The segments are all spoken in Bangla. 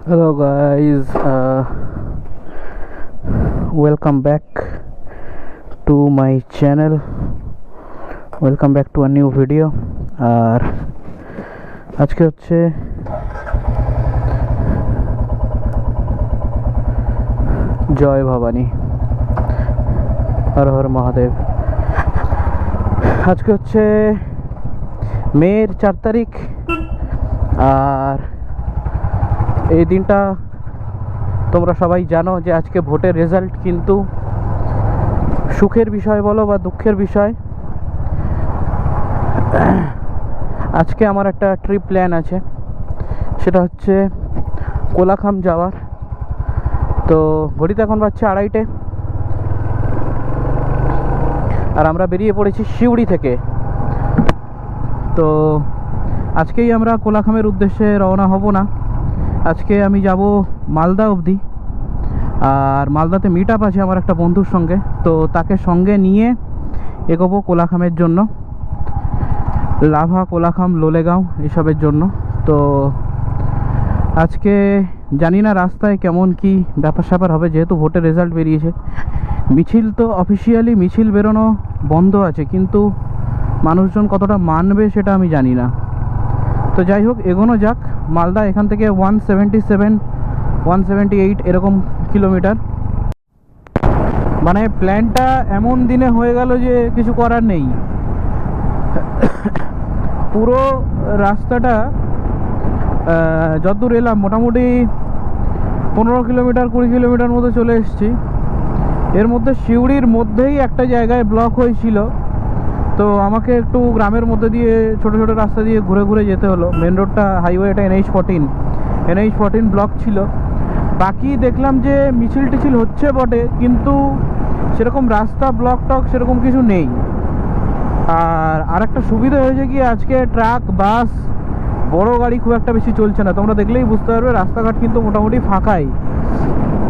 Hello guys, welcome back to my channel. Welcome back to a new video. আর আজকে হচ্ছে জয় ভবানী, হর হর মহাদেব। আজকে হচ্ছে মের 4 তারিখ। আর এই দিনটা তোমরা সবাই জানো যে আজকে ভোটের রেজাল্ট কিন্তু সুখের বিষয় বলো বা দুঃখের বিষয়। আজকে আমার একটা ট্রিপ প্ল্যান আছে, সেটা হচ্ছে কোলাখাম যাওয়ার। তো ঘড়িতে এখন বাজছে 2:30, আর আমরা বেরিয়ে পড়েছি সিউড়ি থেকে। তো আজকেই আমরা কোলাখামের উদ্দেশ্যে রওনা হব না, আজকে আমি যাব মালদা অবধি। আর মালদাতে মিট আপ আছে আমার একটা বন্ধুর সঙ্গে, তো তাকে সঙ্গে নিয়ে এগোবো কোলাখামের জন্য, লাভা, কোলাখাম, লোলেগাঁও এসবের জন্য। তো আজকে জানি না রাস্তায় কেমন কি ব্যাপার স্যাপার হবে, যেহেতু ভোটের রেজাল্ট বেরিয়েছে। মিছিল তো অফিসিয়ালি মিছিল বেরোনো বন্ধ আছে, কিন্তু মানুষজন কতটা মানবে সেটা আমি জানি না। তো যাই হোক, এগোনো যাক। মালদা এখান থেকে 177 178 এরকম কিলোমিটার। মানে প্ল্যানটা এমন দিনে হয়ে গেল যে কিছু করার নেই। পুরো রাস্তাটা যতদূর এলাম মোটামুটি 15 কিলোমিটার 20 কিলোমিটার মতো চলে এসেছি। এর মধ্যে সিউড়ির মধ্যেই একটা জায়গায় ব্লক হয়েছিল, তো আমাকে একটু গ্রামের মধ্যে দিয়ে ছোট ছোট রাস্তা দিয়ে ঘুরে ঘুরে যেতে হলো। মেন রোডটা, হাইওয়েটা NH14 ব্লক ছিল। বাকি দেখলাম যে মিছিল টিছিল হচ্ছে বটে, কিন্তু সেরকম রাস্তা ব্লক টক সেরকম কিছু নেই। আর একটা সুবিধা হয়েছে কি, আজকে ট্রাক, বাস, বড় গাড়ি খুব একটা বেশি চলছে না। তোমরা দেখলেই বুঝতে পারবে রাস্তাঘাট কিন্তু মোটামুটি ফাঁকাই,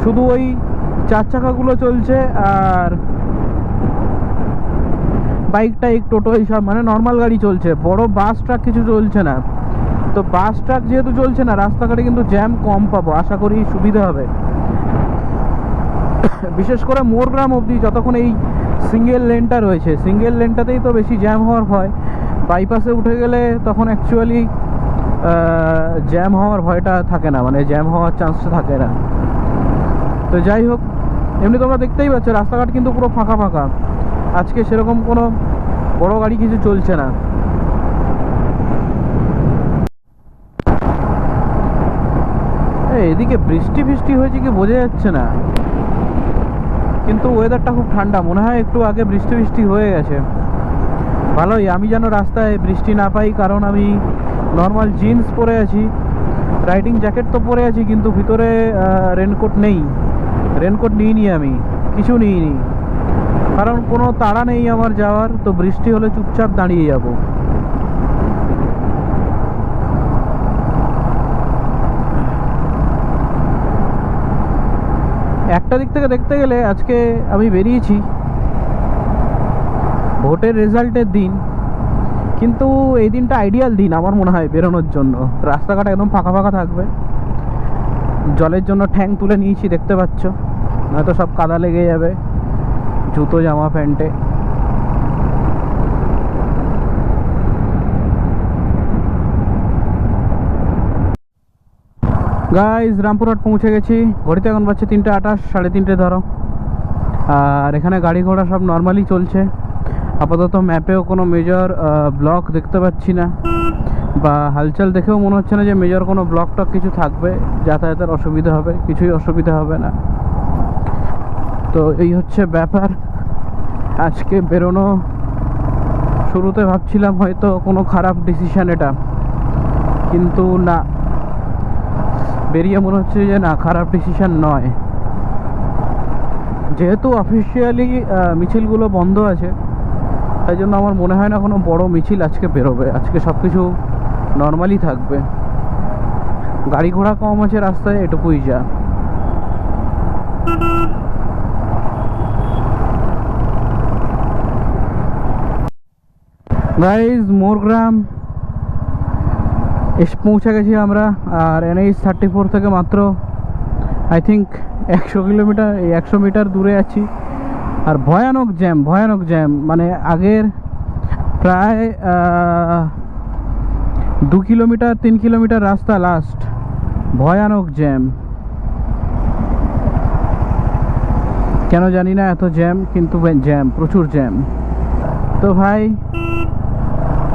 শুধু ওই 4 চাকাগুলো চলছে। আর বাইক টাইক, টোটো, এইসব মানে নর্মাল গাড়ি চলছে। বড় বাস ট্রাক কিছু চলছে না। তো বাস ট্রাক যেহেতু চলছে না, রাস্তাঘাটে কিন্তু জ্যাম কম পাবো, আশা করি সুবিধা হবে। বিশেষ করে মোরগ্রাম অবধি যতক্ষণ এই সিঙ্গেল লেনটা রয়েছে, সিঙ্গেল লেনটাতেই তো বেশি জ্যাম হওয়ার ভয়। বাইপাসে উঠে গেলে তখন অ্যাকচুয়ালি জ্যাম হওয়ার ভয়টা থাকে না, মানে জ্যাম হওয়ার চান্সটা থাকে না। তো যাই হোক, এমনি তোমরা দেখতেই পাচ্ছ রাস্তাঘাট কিন্তু পুরো ফাঁকা ফাঁকা। আজকে সেরকম কোনো বড় গাড়ি কিছু চলছে না। এদিকে বৃষ্টি ফিষ্টি হয়েছে কি বোঝা যাচ্ছে না, কিন্তু ওয়েদারটা খুব ঠান্ডা। মনে হয় একটু আগে বৃষ্টি ফিষ্টি হয়ে গেছে। ভালোই, আমি যেন রাস্তায় বৃষ্টি না পাই, কারণ আমি নর্মাল জিন্স পরে আছি, রাইডিং জ্যাকেট তো পরে আছি, কিন্তু ভিতরে রেনকোট নেই। রেনকোট নিইনি, আমি কিছু নিইনি, কারণ কোনো তাড়া নেই আমার যাওয়ার। তো বৃষ্টি হলে চুপচাপ দাঁড়িয়ে যাব। একটা দিক থেকে দেখতে গেলে আজকে আমি বেরিয়েছি ভোটের রেজাল্টের দিন, কিন্তু এই দিনটা আইডিয়াল দিন আমার মনে হয় বেরোনোর জন্য। রাস্তাঘাট একদম ফাঁকা ফাঁকা থাকবে। জলের জন্য ঠ্যাং তুলে নিয়েছি, দেখতে পাচ্ছ, নয়তো সব কাদা লেগে যাবে জুতো, জামা, প্যান্টে। গাইজ, রামপুরহাট পৌঁছে গেছি। ঘড়িতে এখন বাজছে 3:28, 3:30 ধরো। আর এখানে গাড়ি ঘোড়া সব নর্মালি চলছে। আপাতত ম্যাপেও কোনো মেজর ব্লক দেখতে পাচ্ছি না, বা হালচাল দেখেও মনে হচ্ছে না যে মেজর কোনো ব্লক টক কিছু থাকবে, যাতায়াতের অসুবিধা হবে, কিছুই অসুবিধা হবে না। তো এই হচ্ছে ব্যাপার। আজকে বেরোনো, শুরুতে ভাবছিলাম হয়তো কোনো খারাপ ডিসিশন এটা, কিন্তু না, বেরিয়ে মনে হচ্ছে যে না, খারাপ ডিসিশন নয়। যেহেতু অফিসিয়ালি মিছিলগুলো বন্ধ আছে, তাই জন্য আমার মনে হয় না কোনো বড় মিছিল আজকে বেরোবে। আজকে সব কিছু নর্মালি থাকবে, গাড়ি ঘোড়া কম আছে রাস্তায়, এটুকুই যা। গাইজ, মোরগ্রাম এসে পৌঁছে গেছি আমরা। আর NH-34 থেকে মাত্র আই থিঙ্ক 100 মিটার দূরে আছি। আর ভয়ানক জ্যাম, মানে আগের প্রায় 2 কিলোমিটার 3 কিলোমিটার রাস্তা লাস্ট ভয়ানক জ্যাম। কেন জানি না এত জ্যাম, কিন্তু জ্যাম, প্রচুর জ্যাম। তো ভাই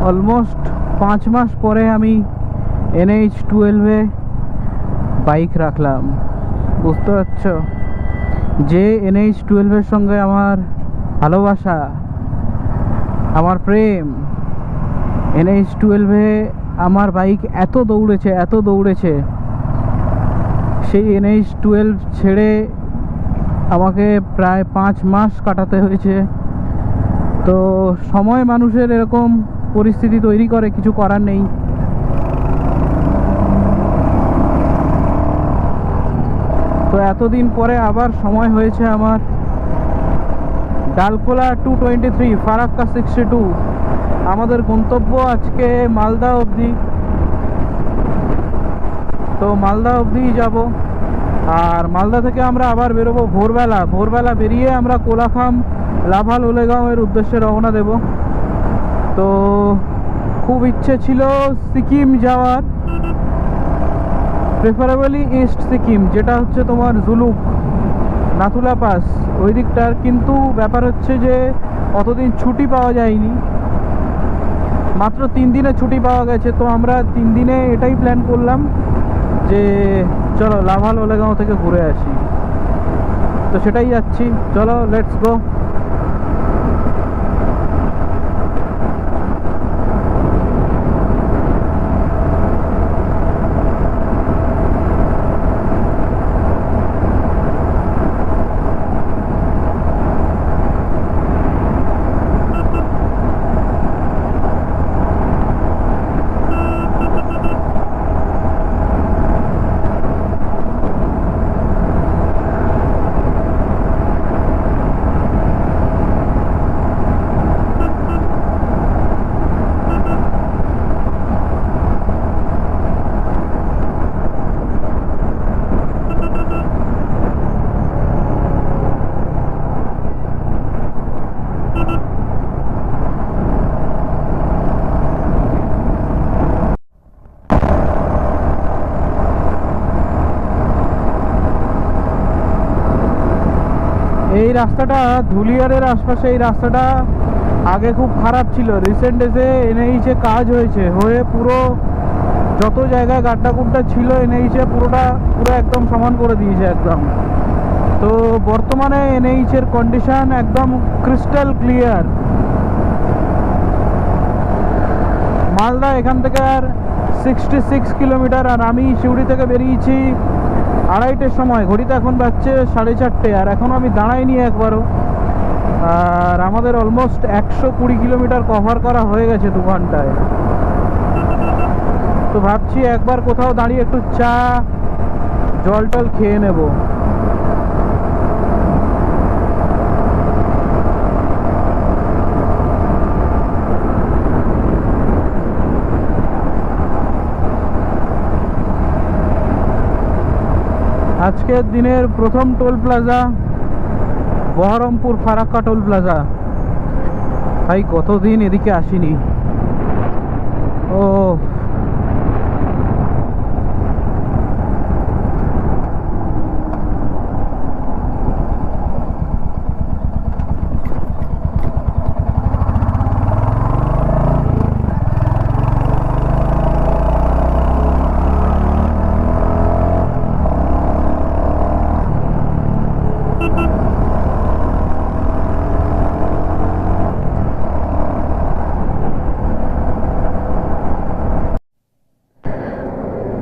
অলমোস্ট 5 মাস পরে আমি NH-12-এ বাইক রাখলাম। বুঝতে পারছো যে NH-12-এর সঙ্গে আমার ভালোবাসা, আমার প্রেম। NH-12-এ আমার বাইক এত দৌড়েছে, সেই NH-12 ছেড়ে আমাকে প্রায় 5 মাস কাটাতে হয়েছে। তো সময় মানুষের এরকম পরিস্থিতি তৈরি করে, কিছু করার নেই। তো এতদিন পরে আবার সময় হয়েছে আমার ডালখোলা 223 ফারাক্কা 62। আমাদের গন্তব্য আজকে মালদা অবধি। তো মালদা অবধি যাব। আর মালদা থেকে আমরা আবার বেরোবো ভোরবেলা বেরিয়ে আমরা কোলাখাম, লাভাল, ওলেগাঁওয়ের উদ্দেশ্যে রওনা দেব। তো খুব ইচ্ছে ছিল সিকিম যাওয়ার, প্রেফারেবলি ইস্ট সিকিম, যেটা হচ্ছে তোমার জুলুক, নাথুলা পাস ওই দিকটার। কিন্তু ব্যাপার হচ্ছে যে অতদিন ছুটি পাওয়া যায়নি, মাত্র 3 দিনে ছুটি পাওয়া গেছে। তো আমরা 3 দিনে এটাই প্ল্যান করলাম যে চলো লাভাল, ওলেগাঁও থেকে ঘুরে আসি। তো সেটাই যাচ্ছি, চলো লেটস গো। এই রাস্তাটা ধুলিয়ারের আশপাশে, এই রাস্তাটা আগে খুব খারাপ ছিল। রিসেন্ট এসে NH-এ কাজ হয়ে পুরো যত জায়গায় গাড্ডা গুড্ডা ছিল NH-এ পুরো একদম সমান করে দিয়েছে একদম। তো বর্তমানে NH-এর কন্ডিশন একদম ক্রিস্টাল ক্লিয়ার। মালদা এখান থেকে আর 66 কিলোমিটার। আর আমি শিউড়ি থেকে বেরিয়েছি 2:30-এর সময়, ঘড়িতে এখন বাজছে 4:30। আর এখনও আমি দাঁড়াইনি একবারও। আর আমাদের অলমোস্ট 120 কিলোমিটার কভার করা হয়ে গেছে 2 ঘন্টায়। তো ভাবছি একবার কোথাও দাঁড়িয়ে একটু চা জল টল খেয়ে নেব। আজকের দিনের প্রথম toll plaza Baharampur Farakka toll plaza. ভাই কতদিন এদিকে আসিনি। ও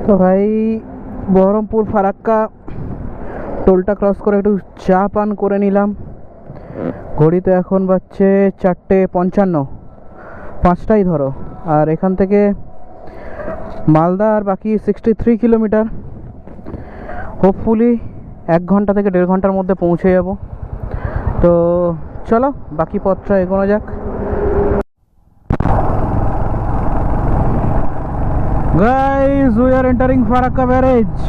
তো ভাই বহরমপুর ফারাক্কা টোলটা ক্রস করে একটু চা পান করে নিলাম। ঘড়িতে এখন বাজছে 4:55, 5টাই ধরো। আর এখান থেকে মালদা আর বাকি 63 কিলোমিটার। হোপফুলি 1 ঘন্টা থেকে 1.5 ঘন্টার মধ্যে পৌঁছে যাব। তো চলো বাকি পথটা এগোনো যাক। Guys, we are entering Farakka barrage.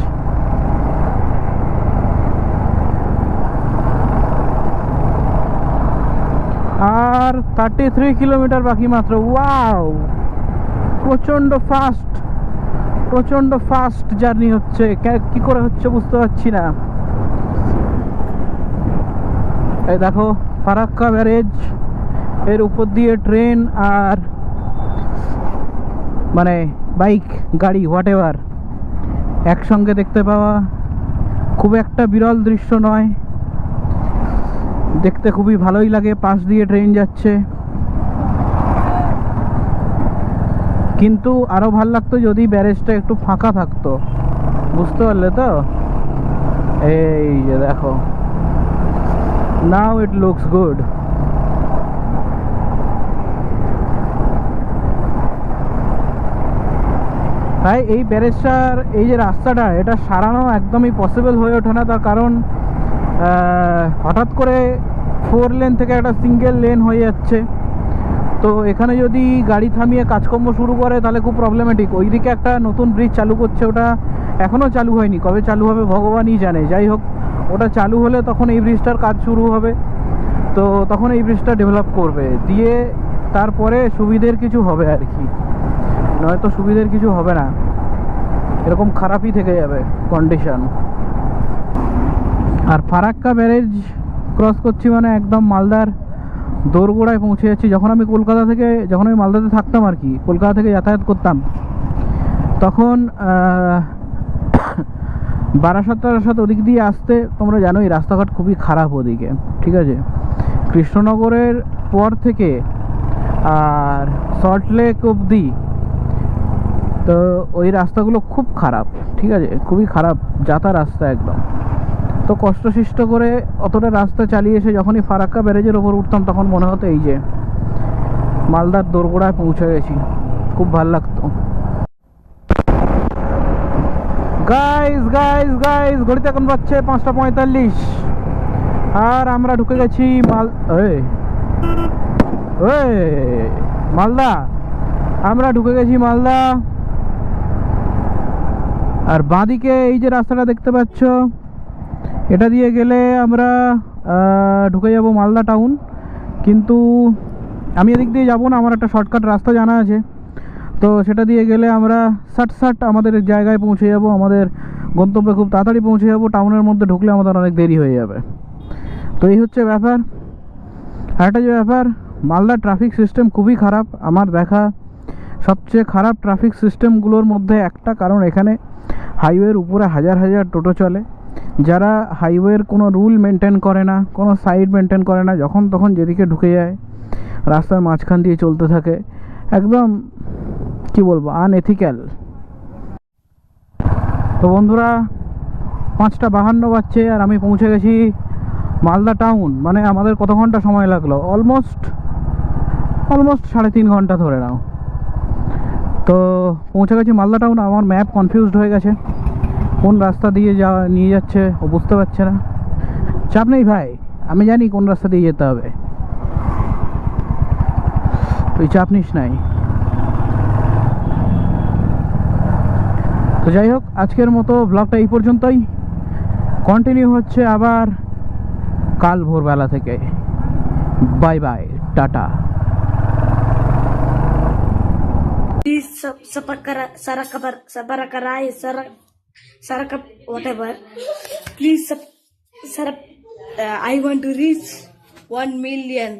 আর 33 কিলোমিটার বাকি মাত্র। ওয়াও, প্রচন্ড ফাস্ট জার্নি হচ্ছে। কি করে হচ্ছে বুঝতে পারছি না। এই দেখো ফারাক্কা ব্যারেজ, এর উপর দিয়ে ট্রেন আর মানে বাইক গাড়ি হোয়াট এভার একসঙ্গে দেখতে পাওয়া খুব একটা বিরল দৃশ্য নয়, দেখতে খুবই ভালোই লাগে। পাশ দিয়ে ট্রেন যাচ্ছে, কিন্তু আরো ভালো লাগতো যদি ব্যারেজটা একটু ফাঁকা থাকতো, বুঝতে পারলে তো। এই যে দেখো, নাও ইট লুকস গুড। তাই এই ব্যারেজটার এই যে রাস্তাটা, এটা সারানো একদমই পসিবল হয়ে ওঠে না। তার কারণ হঠাৎ করে 4 লেন থেকে একটা সিঙ্গেল লেন হয়ে যাচ্ছে। তো এখানে যদি গাড়ি থামিয়ে কাজকর্ম শুরু করে তাহলে খুব প্রবলেমেটিক। ওইদিকে একটা নতুন ব্রিজ চালু করছে, ওটা এখনও চালু হয়নি, কবে চালু হবে ভগবানই জানে। যাই হোক, ওটা চালু হলে তখন এই ব্রিজটার কাজ শুরু হবে। তো তখন এই ব্রিজটা ডেভেলপ করবে, দিয়ে তারপরে সুবিধের কিছু হবে আর কি, নয়তো সুবিধের কিছু হবে না, এরকম খারাপই থেকে যাবে কন্ডিশন। আর ফারাক্কা ব্যারেজ ক্রস করছি মানে একদম মালদার দোরগোড়ায় পৌঁছে যাচ্ছি। যখন আমি মালদাতে থাকতাম আর কি, কলকাতা থেকে যাতায়াত করতাম, তখন বারাসাত ওদিক দিয়ে আসতে তোমরা জানোই রাস্তাঘাট খুবই খারাপ ওদিকে, ঠিক আছে। কৃষ্ণনগরের পর থেকে আর সল্টলেক অবধি তো ওই রাস্তাগুলো খুব খারাপ, ঠিক আছে, খুবই খারাপ যাতা রাস্তা একদম। তো কষ্টসিষ্ট করে অতটা রাস্তা চালিয়ে এসে যখনই ফারাক্কা ব্যারেজের ওপর উঠতাম তখন মনে হতো এই যে মালদার দোরগোড়ায় পৌঁছে গেছি, খুব ভালো লাগতো। গাইজ ঘড়িতে এখন বাজছে 5:45 আর আমরা ঢুকে গেছি মালদা। আমরা ঢুকে গেছি মালদা। আর বাঁদিকে এই যে রাস্তাটা দেখতে পাচ্ছ, এটা দিয়ে গেলে আমরা ঢুকে যাব মালদা টাউন। কিন্তু আমি এদিক দিয়ে যাব না, আমার একটা শর্টকাট রাস্তা জানা আছে। তো সেটা দিয়ে গেলে আমরা ষাট আমাদের জায়গায় পৌঁছে যাব, আমাদের গন্তব্যে খুব তাড়াতাড়ি পৌঁছে যাব। টাউনের মধ্যে ঢুকলে আমাদের অনেক দেরি হয়ে যাবে। তো এই হচ্ছে ব্যাপার। আর একটা যে ব্যাপার, মালদার ট্রাফিক সিস্টেম খুবই খারাপ, আমার দেখা সবচেয়ে খারাপ ট্রাফিক সিস্টেমগুলোর মধ্যে একটা। কারণ এখানে হাইওয়ের উপরে হাজার হাজার টোটো চলে, যারা হাইওয়ের কোনো রুল মেনটেন করে না, কোনো সাইড মেনটেন করে না, যখন তখন যেদিকে ঢুকে যায় রাস্তার মাঝখান দিয়ে চলতে থাকে, একদম কি বলবো আনএথিক্যাল। তো বন্ধুরা, 5:52 বাজছে আর আমি পৌঁছে গেছি মালদা টাউন। মানে আমাদের কত ঘন্টা সময় লাগলো? অলমোস্ট 3.5 ঘন্টা ধরে নাও। তো পৌঁছে গেছি মালদা টাউন। আমার ম্যাপ কনফিউজড হয়ে গেছে, কোন রাস্তা দিয়ে নিয়ে যাচ্ছে ও বুঝতে পারছে না। চাপ নেই ভাই, আমি জানি কোন রাস্তা দিয়ে যেতে হবে, তুই চাপ নিস নাই। তো যাই হোক, আজকের মতো ব্লগটা এই পর্যন্তই। কন্টিনিউ হচ্ছে আবার কাল ভোরবেলা থেকে। Bye bye, tata. Please Saraka whatever. Please I want to reach 1 million.